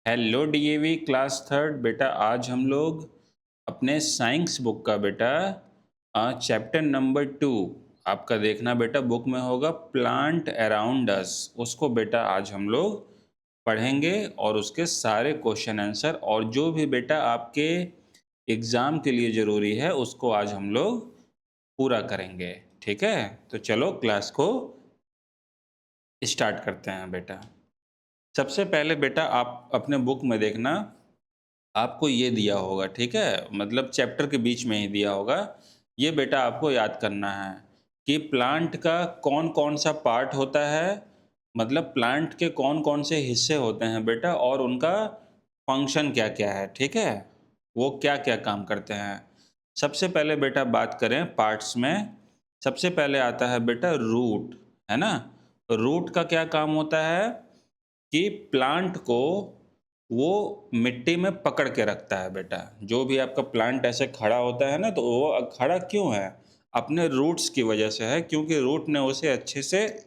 Hello DAV class third बेटा। आज हम लोग अपने साइंस बुक का बेटा चैप्टर नंबर 2 आपका देखना बेटा। बुक में होगा प्लांट अराउंड अस। उसको बेटा आज हम लोग पढ़ेंगे और उसके सारे क्वेश्चन आंसर और जो भी बेटा आपके एग्ज़ाम के लिए ज़रूरी है उसको आज हम लोग पूरा करेंगे। ठीक है, तो चलो क्लास को स्टार्ट करते हैं बेटा। सबसे पहले बेटा आप अपने बुक में देखना, आपको ये दिया होगा, ठीक है? मतलब चैप्टर के बीच में ही दिया होगा। ये बेटा आपको याद करना है कि प्लांट का कौन-कौन सा पार्ट होता है, मतलब प्लांट के कौन-कौन से हिस्से होते हैं बेटा और उनका फंक्शन क्या-क्या है, ठीक है? वो क्या-क्या काम करते हैं। सबसे पहले बेटा बात करें पार्ट्स में, सबसे पहले आता है बेटा रूट, है ना? रूट का क्या काम होता है कि प्लांट को वो मिट्टी में पकड़ के रखता है बेटा। जो भी आपका प्लांट ऐसे खड़ा होता है ना, तो वो खड़ा क्यों है? अपने रूट्स की वजह से है, क्योंकि रूट ने उसे अच्छे से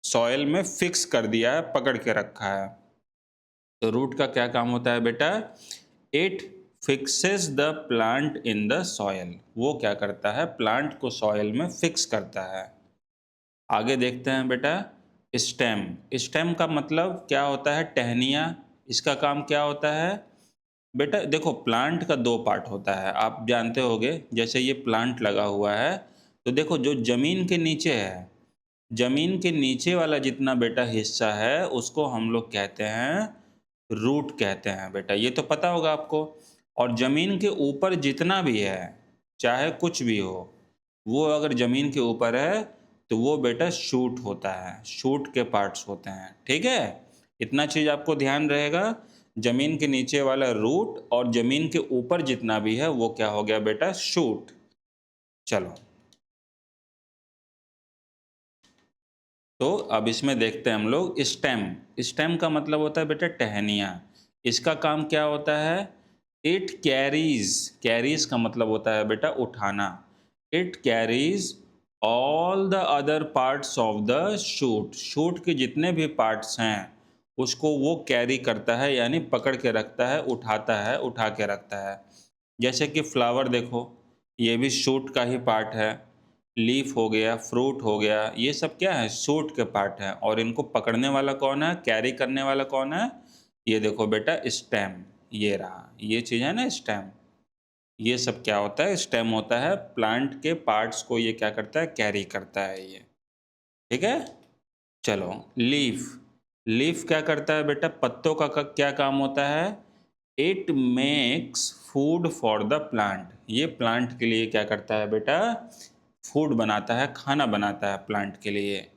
सॉइल में फिक्स कर दिया है, पकड़ के रखा है। तो रूट का क्या काम होता है बेटा? It fixes the plant in the soil. वो क्या करता है? प्लांट को सॉइल में फिक्स करता है। आगे देखते हैं बेटा स्टेम। स्टेम का मतलब क्या होता है? टहनियाँ। इसका काम क्या होता है बेटा? देखो प्लांट का दो पार्ट होता है, आप जानते होंगे। जैसे ये प्लांट लगा हुआ है, तो देखो जो जमीन के नीचे है, जमीन के नीचे वाला जितना बेटा हिस्सा है उसको हम लोग कहते हैं रूट कहते हैं बेटा। ये तो पता होगा आपको। और जमीन के ऊपर जितना भी है, चाहे कुछ भी हो, वो अगर जमीन के ऊपर है तो वो बेटा शूट होता है, शूट के पार्ट्स होते हैं। ठीक है, इतना चीज आपको ध्यान रहेगा। जमीन के नीचे वाला रूट और जमीन के ऊपर जितना भी है वो क्या हो गया बेटा? शूट। चलो, तो अब इसमें देखते हैं हम लोग स्टेम। स्टेम का मतलब होता है बेटा टहनियाँ। इसका काम क्या होता है? It carries. कैरीज का मतलब होता है बेटा उठाना। It carries all the other parts of the shoot. Shoot के जितने भी पार्ट्स हैं उसको वो कैरी करता है, यानी पकड़ के रखता है, उठाता है, उठा के रखता है। जैसे कि फ्लावर देखो, ये भी शूट का ही पार्ट है। लीफ हो गया, फ्रूट हो गया, ये सब क्या है? शूट के पार्ट हैं। और इनको पकड़ने वाला कौन है? कैरी करने वाला कौन है? ये देखो बेटा स्टेम। ये रहा, ये चीज़ है ना स्टेम। ये सब क्या होता है? स्टेम होता है। प्लांट के पार्ट्स को ये क्या करता है? कैरी करता है ये। ठीक है, चलो लीफ। लीफ क्या करता है बेटा? पत्तों का क्या काम होता है? It makes food for the plant. ये प्लांट के लिए क्या करता है बेटा? फूड बनाता है, खाना बनाता है प्लांट के लिए।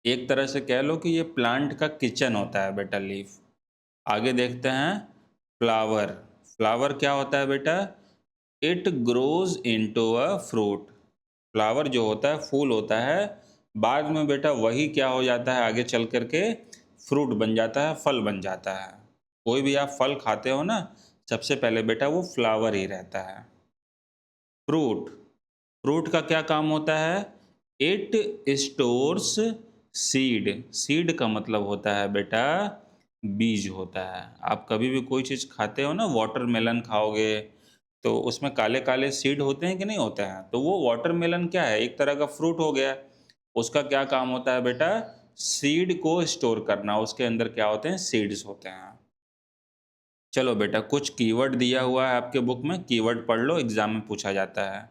एक तरह से कह लो कि ये प्लांट का किचन होता है बेटा लीफ। आगे देखते हैं फ्लावर। फ्लावर क्या होता है बेटा? It grows into a fruit. Flower जो होता है, फूल होता है, बाद में बेटा वही क्या हो जाता है? आगे चल करके फ्रूट बन जाता है, फल बन जाता है। कोई भी आप फल खाते हो ना, सबसे पहले बेटा वो फ्लावर ही रहता है। फ्रूट। फ्रूट का क्या काम होता है? It stores seed. सीड का मतलब होता है बेटा बीज होता है। आप कभी भी कोई चीज़ खाते हो ना, वाटरमेलन खाओगे तो उसमें काले-काले सीड होते हैं कि नहीं होते हैं? तो वो वाटरमेलन क्या है? एक तरह का फ्रूट हो गया। उसका क्या काम होता है बेटा? सीड को स्टोर करना। उसके अंदर क्या होते हैं? सीड्स होते हैं। चलो बेटा, कुछ कीवर्ड दिया हुआ है आपके बुक में, कीवर्ड पढ़ लो, एग्जाम में पूछा जाता है।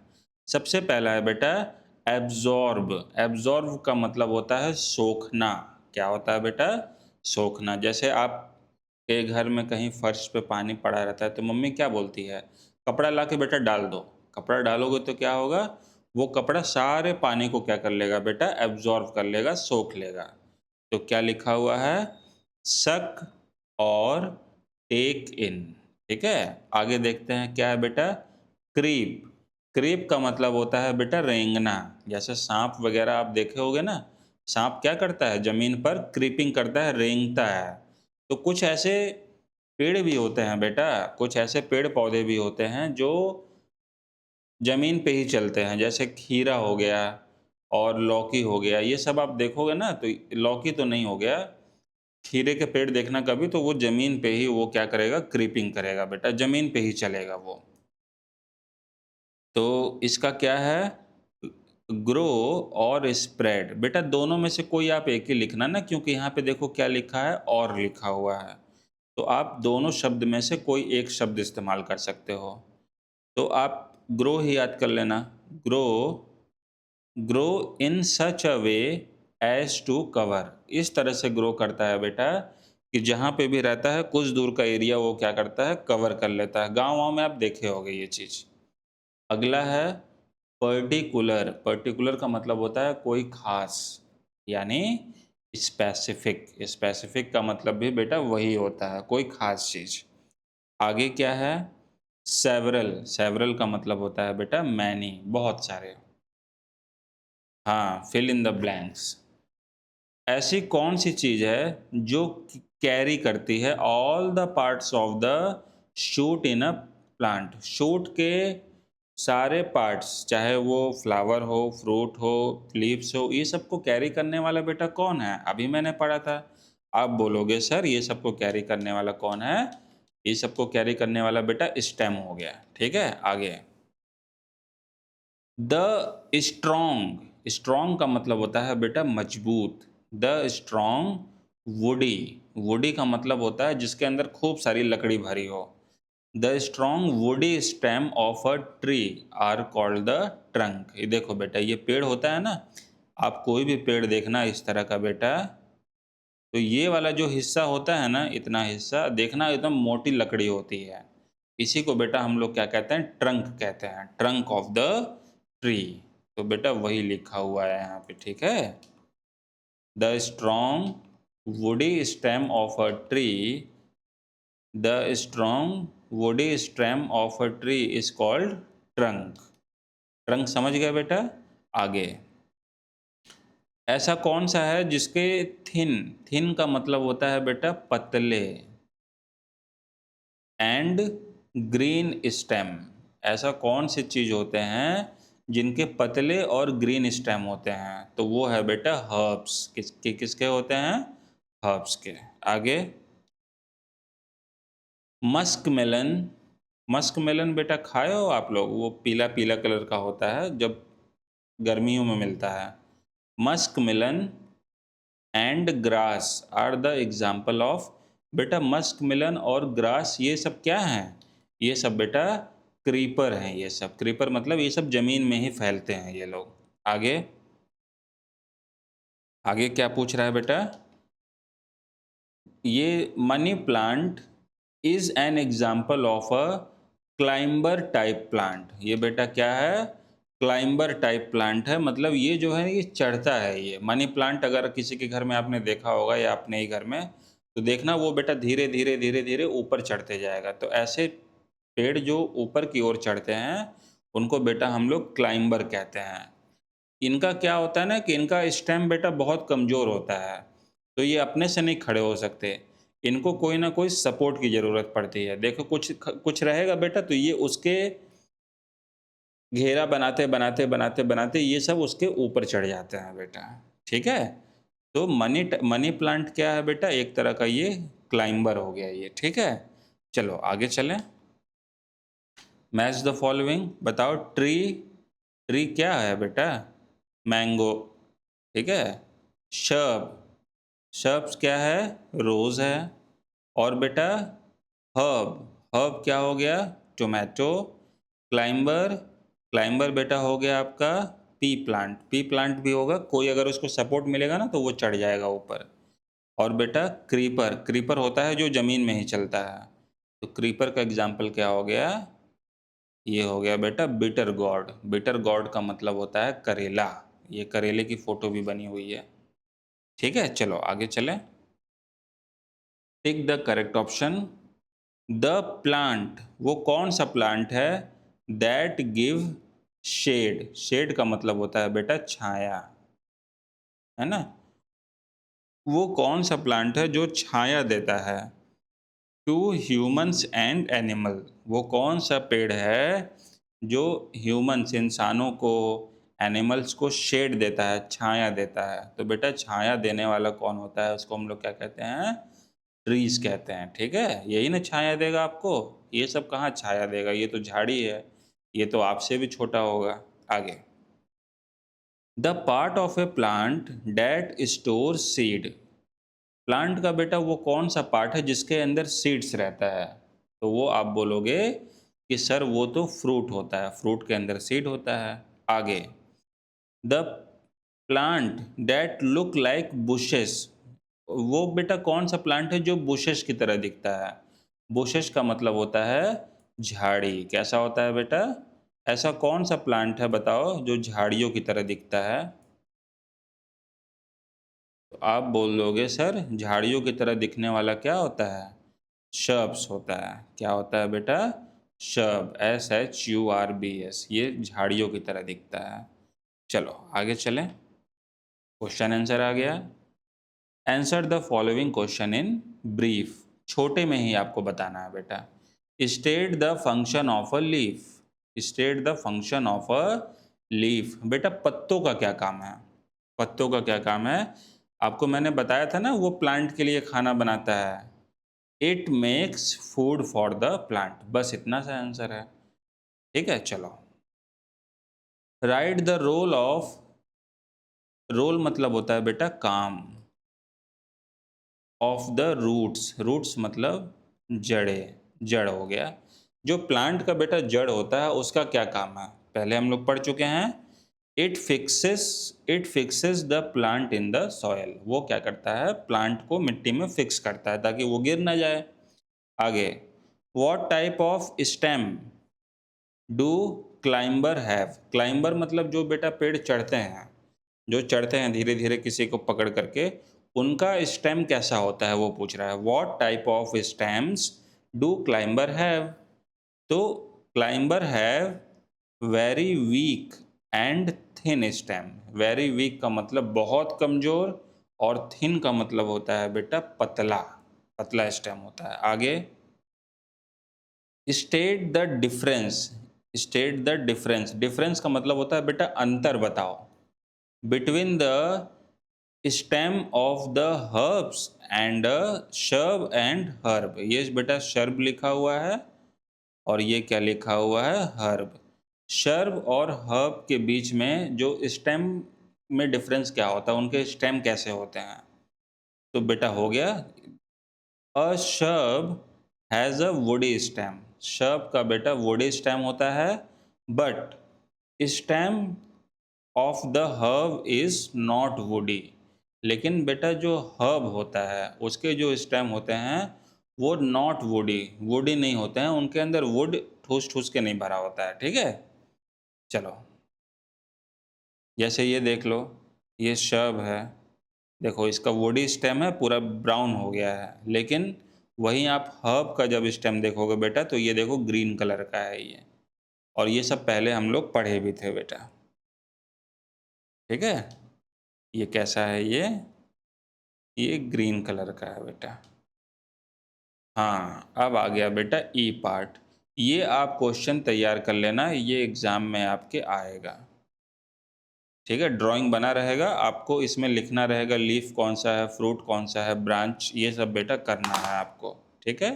सबसे पहला है बेटा एब्जॉर्ब। एब्जॉर्ब का मतलब होता है सोखना। क्या होता है बेटा? सोखना। जैसे आप के घर में कहीं फर्श पे पानी पड़ा रहता है तो मम्मी क्या बोलती है? कपड़ा ला के बेटा डाल दो। कपड़ा डालोगे तो क्या होगा? वो कपड़ा सारे पानी को क्या कर लेगा बेटा? एब्जॉर्ब कर लेगा, सोख लेगा। तो क्या लिखा हुआ है? सक और टेक इन। ठीक है, आगे देखते हैं क्या है बेटा? क्रीप। क्रीप का मतलब होता है बेटा रेंगना। जैसे सांप वगैरह आप देखे होगे ना, सांप क्या करता है? जमीन पर क्रीपिंग करता है, रेंगता है। तो कुछ ऐसे पेड़ भी होते हैं बेटा, कुछ ऐसे पेड़ पौधे भी होते हैं जो जमीन पे ही चलते हैं। जैसे खीरा हो गया और लौकी हो गया, ये सब आप देखोगे ना, तो लौकी तो नहीं हो गया, खीरे के पेड़ देखना कभी, तो वो ज़मीन पे ही वो क्या करेगा, क्रीपिंग करेगा बेटा, ज़मीन पे ही चलेगा वो। तो इसका क्या है, ग्रो और स्प्रेड। बेटा दोनों में से कोई आप एक ही लिखना ना, क्योंकि यहाँ पे देखो क्या लिखा है, और लिखा हुआ है। तो आप दोनों शब्द में से कोई एक शब्द इस्तेमाल कर सकते हो। तो आप ग्रो ही याद कर लेना। Grow, grow in such a way as to cover. इस तरह से ग्रो करता है बेटा कि जहाँ पे भी रहता है कुछ दूर का एरिया वो क्या करता है, कवर कर लेता है। गाँव वाँव में आप देखे होंगे ये चीज़। अगला है पर्टिकुलर। पर्टिकुलर का मतलब होता है कोई खास, यानी स्पेसिफिक। स्पेसिफिक का मतलब भी बेटा वही होता है, कोई खास चीज़। आगे क्या है, सेवरल। सेवरल का मतलब होता है बेटा मैनी, बहुत सारे। हाँ, फिल इन द ब्लैंक्स। ऐसी कौन सी चीज़ है जो कैरी करती है all the parts of the shoot in a plant. Shoot के सारे पार्ट्स, चाहे वो फ्लावर हो, फ्रूट हो, लीव्स हो, ये सबको कैरी करने वाला बेटा कौन है? अभी मैंने पढ़ा था। आप बोलोगे सर ये सबको कैरी करने वाला कौन है? ये सबको कैरी करने वाला बेटा स्टेम हो गया। ठीक है, आगे। The strong. स्ट्रॉन्ग का मतलब होता है बेटा मजबूत। The strong woody. वुडी का मतलब होता है जिसके अंदर खूब सारी लकड़ी भरी हो। The strong woody stem of a tree are called the trunk. ये देखो बेटा, ये पेड़ होता है ना, आप कोई भी पेड़ देखना इस तरह का बेटा, तो ये वाला जो हिस्सा होता है ना, इतना हिस्सा देखना, एकदम मोटी लकड़ी होती है। इसी को बेटा हम लोग क्या कहते हैं, ट्रंक कहते हैं, ट्रंक ऑफ द ट्री। तो बेटा वही लिखा हुआ है यहाँ पे, ठीक है। The strong woody stem of a tree, the strong woody stem of a tree is called trunk. Trunk समझ गया बेटा। आगे, ऐसा कौन सा है जिसके थिन, थिन का मतलब होता है बेटा पतले, एंड ग्रीन स्टेम। ऐसा कौन सी चीज होते हैं जिनके पतले और ग्रीन स्टेम होते हैं? तो वो है बेटा हर्ब्स। किसके होते हैं? हर्ब्स के। आगे, मस्क मेलन। मस्क मेलन बेटा खाए हो आप लोग? वो पीला पीला कलर का होता है, जब गर्मियों में मिलता है। Musk melon and grass are the example of. बेटा मस्क मिलन और ग्रास ये सब क्या हैं? ये सब बेटा क्रीपर हैं। ये सब क्रीपर मतलब ये सब जमीन में ही फैलते हैं ये लोग। आगे, आगे क्या पूछ रहा है बेटा? ये money plant is an example of a climber type plant. ये बेटा क्या है? क्लाइंबर टाइप प्लांट है, मतलब ये जो है ये चढ़ता है। ये मनी प्लांट अगर किसी के घर में आपने देखा होगा या अपने ही घर में, तो देखना वो बेटा धीरे धीरे धीरे धीरे ऊपर चढ़ते जाएगा। तो ऐसे पेड़ जो ऊपर की ओर चढ़ते हैं उनको बेटा हम लोग क्लाइंबर कहते हैं। इनका क्या होता है ना कि इनका स्टेम बेटा बहुत कमज़ोर होता है, तो ये अपने से नहीं खड़े हो सकते। इनको कोई ना कोई सपोर्ट की ज़रूरत पड़ती है। देखो कुछ रहेगा बेटा, तो ये उसके घेरा बनाते बनाते बनाते बनाते ये सब उसके ऊपर चढ़ जाते हैं बेटा। ठीक है, तो मनी प्लांट क्या है बेटा? एक तरह का ये क्लाइंबर हो गया ये। ठीक है, चलो आगे चलें। Match the following. बताओ, ट्री। ट्री क्या है बेटा? मैंगो। ठीक है। शर्ब। शर्ब्स क्या है? रोज़ है। और बेटा हर्ब। हर्ब क्या हो गया? टोमेटो। क्लाइंबर। क्लाइंबर बेटा हो गया आपका पी प्लांट। पी प्लांट भी होगा, कोई अगर उसको सपोर्ट मिलेगा ना तो वो चढ़ जाएगा ऊपर। और बेटा क्रीपर। क्रीपर होता है जो ज़मीन में ही चलता है। तो क्रीपर का एग्जाम्पल क्या हो गया? ये हो गया बेटा बिटर गॉड। बिटर गॉड का मतलब होता है करेला। ये करेले की फोटो भी बनी हुई है। ठीक है, चलो आगे चलें। Tick the correct option. The plant, वो कौन सा प्लांट है दैट गिव शेड। शेड का मतलब होता है बेटा छाया, है ना। वो कौन सा प्लांट है जो छाया देता है टू ह्यूमंस एंड एनिमल। वो कौन सा पेड़ है जो ह्यूमंस इंसानों को, एनिमल्स को शेड देता है, छाया देता है। तो बेटा छाया देने वाला कौन होता है, उसको हम लोग क्या कहते हैं, ट्रीज कहते हैं। ठीक है, यही ना छाया देगा आपको, ये सब कहाँ छाया देगा, ये तो झाड़ी है, ये तो आपसे भी छोटा होगा। आगे, the part of a plant that store seed. Plant का बेटा वो कौन सा पार्ट है जिसके अंदर सीड्स रहता है, तो वो आप बोलोगे कि सर वो तो फ्रूट होता है, फ्रूट के अंदर सीड होता है। आगे, the plant that look like bushes. वो बेटा कौन सा प्लांट है जो बुशेस की तरह दिखता है, बुशेस का मतलब होता है झाड़ी। कैसा होता है बेटा, ऐसा कौन सा प्लांट है बताओ जो झाड़ियों की तरह दिखता है, तो आप बोल दोगे सर झाड़ियों की तरह दिखने वाला क्या होता है, शब्स होता है। क्या होता है बेटा, शब, SHURBS, ये झाड़ियों की तरह दिखता है। चलो आगे चलें, क्वेश्चन आंसर आ गया। Answer the following question in brief, छोटे में ही आपको बताना है बेटा। State the function of a leaf, state the function of a leaf. बेटा पत्तों का क्या काम है, पत्तों का क्या काम है, आपको मैंने बताया था ना वो प्लांट के लिए खाना बनाता है। It makes food for the plant, बस इतना सा आंसर है। ठीक है, चलो write the role of, role मतलब होता है बेटा काम, ऑफ द रूट्स, रूट्स मतलब जड़े, जड़ हो गया। जो प्लांट का बेटा जड़ होता है उसका क्या काम है, पहले हम लोग पढ़ चुके हैं। It fixes the plant in the soil, वो क्या करता है, प्लांट को मिट्टी में फिक्स करता है ताकि वो गिर ना जाए। आगे, what type of stem do climber have, climber मतलब जो बेटा पेड़ चढ़ते हैं, जो चढ़ते हैं धीरे धीरे किसी को पकड़ करके, उनका स्टेम कैसा होता है वो पूछ रहा है। What type of stems do climber have, तो climber have very weak and thin stem. Very weak का मतलब बहुत कमजोर, और थिन का मतलब होता है बेटा पतला, पतला स्टेम होता है। आगे, state the difference, state the difference, difference का मतलब होता है बेटा अंतर बताओ, between the stem of the herbs and shrub and herb. ये बेटा शर्ब लिखा हुआ है और ये क्या लिखा हुआ है, हर्ब। शर्ब और हर्ब के बीच में जो स्टेम में डिफरेंस क्या होता है, उनके स्टेम कैसे होते हैं, तो बेटा हो गया, a shrub has a woody stem, shrub का बेटा वुडी स्टेम होता है, but stem of the herb is not woody. लेकिन बेटा जो हर्ब होता है उसके जो स्टेम होते हैं वो नॉट वुडी, वुडी नहीं होते हैं, उनके अंदर वुड ठूस ठूस के नहीं भरा होता है। ठीक है, चलो जैसे ये देख लो, ये शर्ब है, देखो इसका वुडी स्टेम है, पूरा ब्राउन हो गया है, लेकिन वहीं आप हर्ब का जब स्टेम देखोगे बेटा तो ये देखो ग्रीन कलर का है ये, और ये सब पहले हम लोग पढ़े भी थे बेटा। ठीक है, ये कैसा है, ये ग्रीन कलर का है बेटा। हाँ, अब आ गया बेटा ई पार्ट, ये आप क्वेश्चन तैयार कर लेना, ये एग्जाम में आपके आएगा। ठीक है, ड्राइंग बना रहेगा, आपको इसमें लिखना रहेगा लीफ कौन सा है, फ्रूट कौन सा है, ब्रांच, ये सब बेटा करना है आपको। ठीक है,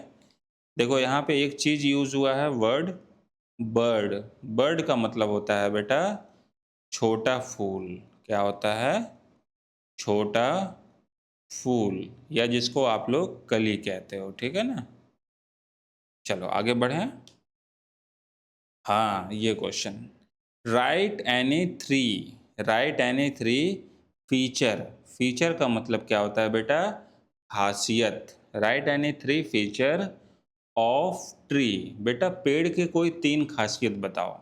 देखो यहाँ पे एक चीज यूज हुआ है, वर्ड बर्ड। बर्ड का मतलब होता है बेटा छोटा फूल। क्या होता है, छोटा फूल, या जिसको आप लोग कली कहते हो। ठीक है ना, चलो आगे बढ़ें। हाँ, ये question, right any three, right any three feature, feature का मतलब क्या होता है बेटा, खासियत। Right any three feature of tree, बेटा पेड़ की कोई तीन खासियत बताओ।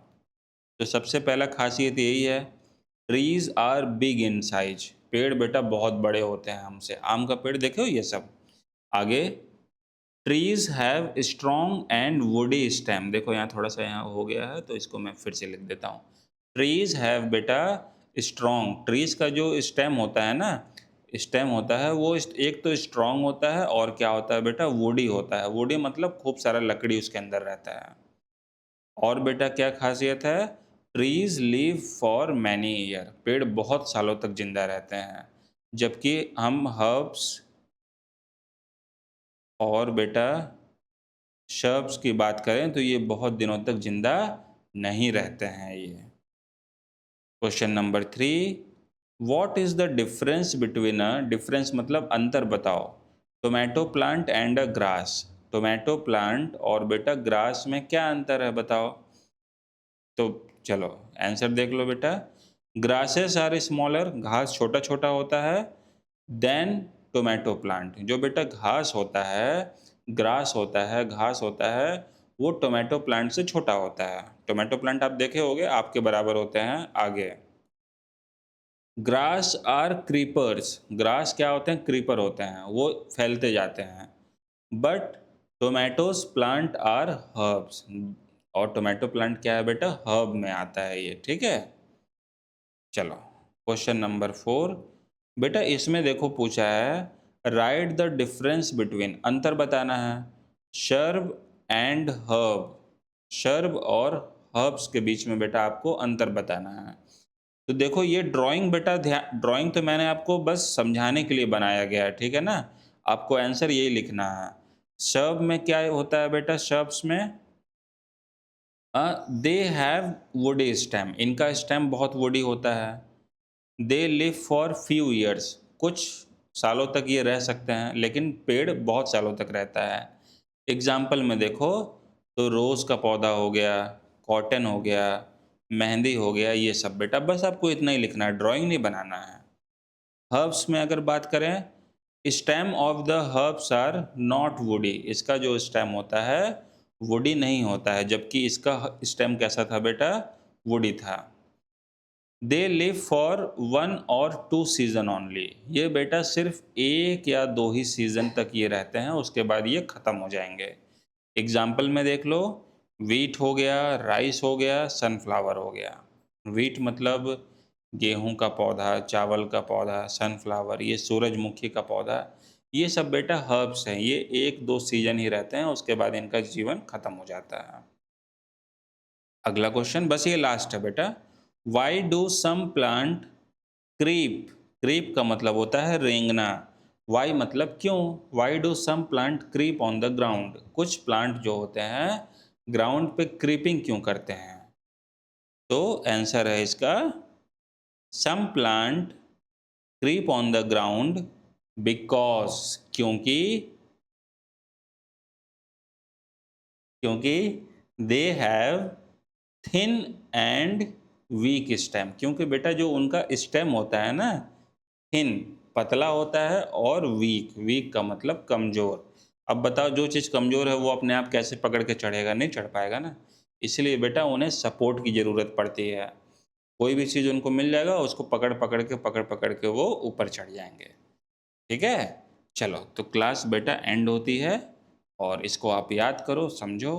तो सबसे पहला खासियत यही है, trees are big in size, पेड़ बेटा बहुत बड़े होते हैं हमसे, आम का पेड़ देखे हो ये सब। आगे, trees have strong and woody stem, देखो यहाँ थोड़ा सा यहाँ हो गया है तो इसको मैं फिर से लिख देता हूँ। ट्रीज हैव बेटा स्ट्रॉन्ग, ट्रीज का जो स्टेम होता है ना, स्टेम होता है वो एक तो स्ट्रॉन्ग होता है, और क्या होता है बेटा वुडी होता है, वुडी मतलब खूब सारा लकड़ी उसके अंदर रहता है। और बेटा क्या खासियत है, trees live for many year, पेड़ बहुत सालों तक जिंदा रहते हैं, जबकि हम हर्ब्स और बेटा शर्ब्स की बात करें तो ये बहुत दिनों तक जिंदा नहीं रहते हैं ये। Question number 3, what is the difference between a, difference मतलब अंतर बताओ, tomato plant and a grass. Tomato plant और बेटा ग्रास में क्या अंतर है बताओ। तो चलो आंसर देख लो बेटा। ग्रासेस आर स्मॉलर, घास छोटा छोटा होता है, देन टोमेटो प्लांट। जो बेटा घास होता है, ग्रास होता है, घास होता है, वो टोमेटो प्लांट से छोटा होता है। टोमेटो प्लांट आप देखे होंगे आपके बराबर होते हैं आगे। ग्रास आर क्रीपर्स, ग्रास क्या होते हैं, क्रीपर होते हैं, वो फैलते जाते हैं। But tomatoes plant are herbs, और टोमेटो प्लांट क्या है बेटा, हर्ब में आता है ये, ठीक है। चलो क्वेश्चन नंबर 4, बेटा इसमें देखो पूछा है राइट द डिफरेंस बिटवीन, अंतर बताना है, शर्ब एंड हर्ब। शर्ब और हर्ब्स के बीच में बेटा आपको अंतर बताना है। तो देखो ये ड्राइंग बेटा, ध्यान, ड्राइंग तो मैंने आपको बस समझाने के लिए बनाया गया है, ठीक है ना। आपको आंसर यही लिखना है। शर्ब में क्या होता है बेटा, शर्ब्स में दे हैव वुडी स्टेम, इनका स्टेम बहुत वुडी होता है। They live for few years, कुछ सालों तक ये रह सकते हैं, लेकिन पेड़ बहुत सालों तक रहता है। एग्जाम्पल में देखो तो रोज़ का पौधा हो गया, कॉटन हो गया, मेहंदी हो गया, ये सब बेटा बस आपको इतना ही लिखना है, ड्राइंग नहीं बनाना है। हर्ब्स में अगर बात करें, stem of the herbs are not woody, इसका जो स्टेम होता है वुडी नहीं होता है, जबकि इसका स्टेम कैसा था बेटा, वुडी था। दे लिव फॉर 1 और 2 सीजन ओनली, ये बेटा सिर्फ 1 या 2 ही सीजन तक ये रहते हैं, उसके बाद ये ख़त्म हो जाएंगे। एग्जाम्पल में देख लो, वीट हो गया, राइस हो गया, सनफ्लावर हो गया। वीट मतलब गेहूं का पौधा, चावल का पौधा, सनफ्लावर ये सूरजमुखी का पौधा, ये सब बेटा हर्ब्स हैं, ये 1-2 सीजन ही रहते हैं, उसके बाद इनका जीवन खत्म हो जाता है। अगला क्वेश्चन, बस ये लास्ट है बेटा। Why do some plant creep, creep का मतलब होता है रेंगना। वाई मतलब क्यों, why do some plant creep on the ground, कुछ प्लांट जो होते हैं ग्राउंड पे क्रीपिंग क्यों करते हैं। तो आंसर है इसका, some plant creep on the ground because, क्योंकि क्योंकि they have thin and weak stem, क्योंकि बेटा जो उनका स्टेम होता है ना, थिन पतला होता है, और वीक, वीक का मतलब कमज़ोर। अब बताओ जो चीज़ कमज़ोर है वो अपने आप कैसे पकड़ के चढ़ेगा, नहीं चढ़ पाएगा ना। इसलिए बेटा उन्हें सपोर्ट की ज़रूरत पड़ती है। कोई भी चीज़ उनको मिल जाएगा, उसको पकड़ पकड़ के वो ऊपर चढ़ जाएंगे, ठीक है। चलो तो क्लास बेटा एंड होती है, और इसको आप याद करो, समझो,